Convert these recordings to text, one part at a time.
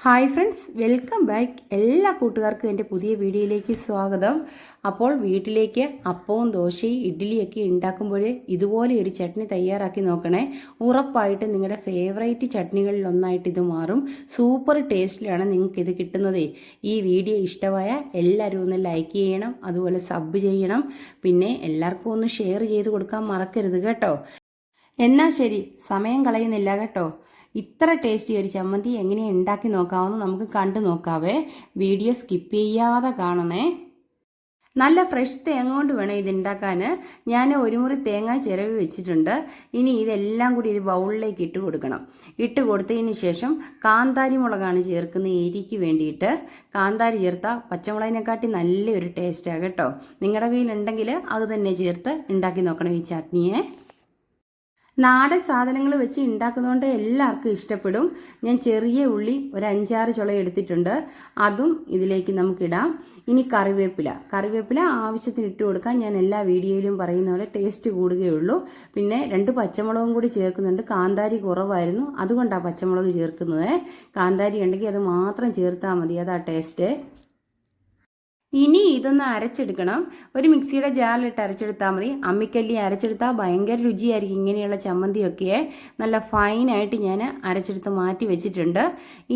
Hi friends, welcome back. എല്ലാ കൂട്ടുകാർക്കും എൻ്റെ പുതിയ വീഡിയോയിലേക്ക് സ്വാഗതം. അപ്പോൾ വീട്ടിലേക്ക് അപ്പവും ദോശയും ഇഡ്ഡലിയൊക്കെ ഉണ്ടാക്കുമ്പോൾ ഇതുപോലെ ഒരു ചട്നി തയ്യാറാക്കി നോക്കണേ. ഉറപ്പായിട്ട് നിങ്ങളുടെ ഫേവറേറ്റ് ചട്നികളിൽ ഒന്നായിട്ട് ഇത് മാറും. സൂപ്പർ ടേസ്റ്റിലാണ് നിങ്ങൾക്കിത് കിട്ടുന്നത്. ഈ വീഡിയോ ഇഷ്ടമായ എല്ലാവരും ഒന്ന് ലൈക്ക് ചെയ്യണം, അതുപോലെ സബ് ചെയ്യണം. പിന്നെ എല്ലാവർക്കും ഒന്ന് ഷെയർ ചെയ്ത് കൊടുക്കാൻ മറക്കരുത് കേട്ടോ. എന്നാൽ ശരി, സമയം കളയുന്നില്ല കേട്ടോ. ഇത്ര ടേസ്റ്റി ഒരു ചമ്മന്തി എങ്ങനെ ഉണ്ടാക്കി നോക്കാമെന്ന് നമുക്ക് കണ്ടു നോക്കാവേ. വീഡിയോ സ്കിപ്പ് ചെയ്യാതെ കാണണേ. നല്ല ഫ്രഷ് തേങ്ങ കൊണ്ട് വേണം ഇത് ഉണ്ടാക്കാൻ. ഞാൻ ഒരു മുറി തേങ്ങ ചിരവി വെച്ചിട്ടുണ്ട്. ഇനി ഇതെല്ലാം കൂടി ഒരു ബൗളിലേക്ക് ഇട്ട് കൊടുക്കണം. ഇട്ട് കൊടുത്തതിന് ശേഷം കാന്താരി മുളകാണ് ചേർക്കുന്നത് എരിക്ക് വേണ്ടിയിട്ട്. കാന്താരി ചേർത്താൽ പച്ചമുളകിനെക്കാട്ടി നല്ലൊരു ടേസ്റ്റാണ് കേട്ടോ. നിങ്ങളുടെ കയ്യിലുണ്ടെങ്കിൽ അത് തന്നെ ചേർത്ത് ഉണ്ടാക്കി നോക്കണം ഈ ചട്നിയെ. നാടൻ സാധനങ്ങൾ വെച്ച് ഉണ്ടാക്കുന്നതുകൊണ്ട് എല്ലാവർക്കും ഇഷ്ടപ്പെടും. ഞാൻ ചെറിയ ഉള്ളി ഒരു 5-6 ചുള എടുത്തിട്ടുണ്ട്. അതും ഇതിലേക്ക് നമുക്കിടാം. ഇനി കറിവേപ്പില ആവശ്യത്തിന് ഇട്ട് കൊടുക്കാൻ ഞാൻ എല്ലാ വീഡിയോയിലും പറയുന്ന പോലെ ടേസ്റ്റ് കൂടുകയുള്ളൂ. പിന്നെ 2 പച്ചമുളകും കൂടി ചേർക്കുന്നുണ്ട്. കാന്താരി കുറവായിരുന്നു, അതുകൊണ്ടാണ് പച്ചമുളക് ചേർക്കുന്നത്. കാന്താരി ഉണ്ടെങ്കിൽ അത് മാത്രം ചേർത്താൽ മതി, അതാ ടേസ്റ്റ്. ഇനി ഇതൊന്ന് അരച്ചെടുക്കണം. ഒരു മിക്സിയുടെ ജാറിലിട്ട് അരച്ചെടുത്താൽ മതി. അമ്മിക്കല്ലി അരച്ചെടുത്താൽ ഭയങ്കര രുചിയായിരിക്കും. ഇങ്ങനെയുള്ള ചമ്മന്തിയൊക്കെ നല്ല ഫൈനായിട്ട് ഞാൻ അരച്ചെടുത്ത് മാറ്റി വെച്ചിട്ടുണ്ട്.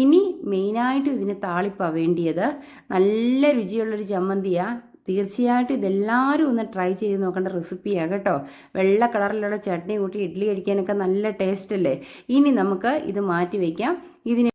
ഇനി മെയിനായിട്ടും ഇതിന് താളിപ്പാണ് വേണ്ടിയത്. നല്ല രുചിയുള്ളൊരു ചമ്മന്തിയാണ്. തീർച്ചയായിട്ടും ഇതെല്ലാവരും ഒന്ന് ട്രൈ ചെയ്ത് നോക്കേണ്ട റെസിപ്പിയാണ് കേട്ടോ. വെള്ള കളറിലുള്ള ചട്നി കൂട്ടി ഇഡ്ഡലി കഴിക്കാനൊക്കെ നല്ല ടേസ്റ്റ് അല്ലേ. ഇനി നമുക്ക് ഇത് മാറ്റി വയ്ക്കാം. ഇതിന്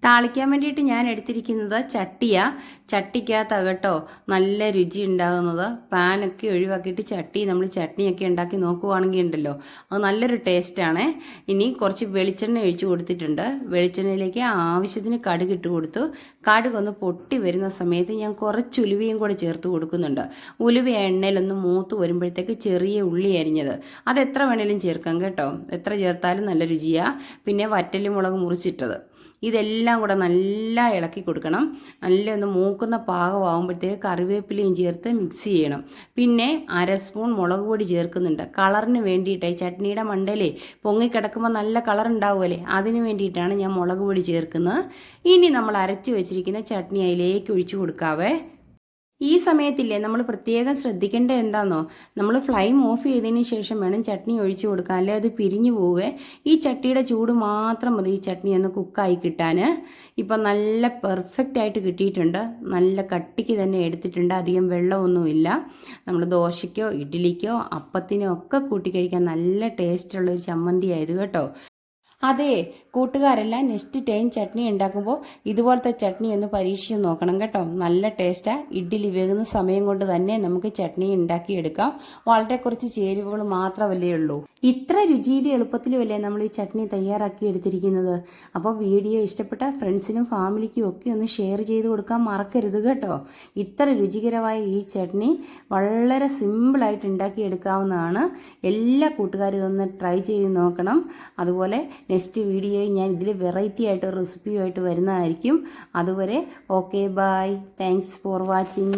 താളിക്കാൻ വേണ്ടിയിട്ട് ഞാൻ എടുത്തിരിക്കുന്നത് ചട്ടിക്കകത്താണ് കേട്ടോ നല്ല രുചി ഉണ്ടാകുന്നത്. പാനൊക്കെ ഒഴിവാക്കിയിട്ട് നമ്മൾ ചട്നിയൊക്കെ ഉണ്ടാക്കി നോക്കുവാണെങ്കിൽ ഉണ്ടല്ലോ, അത് നല്ലൊരു ടേസ്റ്റാണ്. ഇനി കുറച്ച് വെളിച്ചെണ്ണ ഒഴിച്ച് കൊടുത്തിട്ടുണ്ട്. വെളിച്ചെണ്ണയിലേക്ക് ആവശ്യത്തിന് കടുക് ഇട്ട് കൊടുത്തു. കടുകൊന്ന് പൊട്ടി വരുന്ന സമയത്ത് ഞാൻ കുറച്ച് ഉലുവയും കൂടെ ചേർത്ത് കൊടുക്കുന്നുണ്ട്. ഉലുവ എണ്ണയിലൊന്ന് മൂത്ത് വരുമ്പോഴത്തേക്ക് ചെറിയ ഉള്ളി അരിഞ്ഞത്, അത് എത്ര വേണേലും ചേർക്കാം കേട്ടോ. എത്ര ചേർത്താലും നല്ല രുചിയാണ്. പിന്നെ വറ്റൽമുളക് മുറിച്ചിട്ടത്, ഇതെല്ലാം കൂടെ നല്ല ഇളക്കി കൊടുക്കണം. നല്ല ഒന്ന് മൂക്കുന്ന പാകമാകുമ്പോഴത്തേക്ക് കറിവേപ്പിലയും ചേർത്ത് മിക്സ് ചെയ്യണം. പിന്നെ 1/2 സ്പൂൺ മുളക് പൊടി ചേർക്കുന്നുണ്ട്. കളറിന് വേണ്ടിയിട്ട് ചട്നിയുടെ മണ്ടയിലേ പൊങ്ങിക്കിടക്കുമ്പോൾ നല്ല കളർ ഉണ്ടാവുമല്ലേ, അതിന് വേണ്ടിയിട്ടാണ് ഞാൻ മുളക് പൊടി ചേർക്കുന്നത്. ഇനി നമ്മൾ അരച്ച് വെച്ചിരിക്കുന്ന ചട്നി അതിലേക്ക് ഒഴിച്ചു കൊടുക്കാവേ. ഈ സമയത്തില്ലേ നമ്മൾ പ്രത്യേകം ശ്രദ്ധിക്കേണ്ടത് എന്താണെന്നോ, നമ്മൾ ഫ്ലെയിം ഓഫ് ചെയ്തതിന് ശേഷം വേണം ചട്നി ഒഴിച്ചു കൊടുക്കാൻ, അല്ലെ അത് പിരിഞ്ഞു പോവേ. ഈ ചട്ടിയുടെ ചൂട് മാത്രം മതി ഈ ചട്നി ഒന്ന് കുക്കായി കിട്ടാൻ. ഇപ്പം നല്ല പെർഫെക്റ്റ് ആയിട്ട് കിട്ടിയിട്ടുണ്ട്. നല്ല കട്ടിക്ക് തന്നെ എടുത്തിട്ടുണ്ട്. അധികം വെള്ളമൊന്നുമില്ല. നമ്മൾ ദോശയ്ക്കോ ഇഡ്ഡലിക്കോ അപ്പത്തിനോ ഒക്കെ കൂട്ടി കഴിക്കാൻ നല്ല ടേസ്റ്റുള്ളൊരു ചമ്മന്തി ആയത് കേട്ടോ. അതെ കൂട്ടുകാരെല്ലാം നെക്സ്റ്റ് ടൈം ചട്നി ഉണ്ടാക്കുമ്പോൾ ഇതുപോലത്തെ ചട്നി ഒന്ന് പരീക്ഷിച്ച് നോക്കണം കേട്ടോ. നല്ല ടേസ്റ്റാണ്. ഇഡ്ഡലി വേകുന്ന സമയം കൊണ്ട് തന്നെ നമുക്ക് ചട്നി ഉണ്ടാക്കിയെടുക്കാം. വളരെ കുറച്ച് ചേരുവകൾ മാത്രമല്ലേ ഉള്ളൂ. ഇത്ര രുചിയിലും എളുപ്പത്തിലും അല്ലേ നമ്മൾ ഈ ചട്നി തയ്യാറാക്കി എടുത്തിരിക്കുന്നത്. അപ്പോൾ വീഡിയോ ഇഷ്ടപ്പെട്ട ഫ്രണ്ട്സിനും ഫാമിലിക്കും ഒക്കെ ഒന്ന് ഷെയർ ചെയ്ത് കൊടുക്കാൻ മറക്കരുത് കേട്ടോ. ഇത്ര രുചികരമായ ഈ ചട്നി വളരെ സിമ്പിളായിട്ട് ഉണ്ടാക്കിയെടുക്കാവുന്നതാണ്. എല്ലാ കൂട്ടുകാരും ഇതൊന്ന് ട്രൈ ചെയ്ത് നോക്കണം. അതുപോലെ നെക്സ്റ്റ് വീഡിയോയിൽ ഞാൻ ഇതിൽ വെറൈറ്റി ആയിട്ട് റെസിപ്പിയുമായിട്ട് വരുന്നതായിരിക്കും. അതുവരെ okay, bye. Thanks for watching.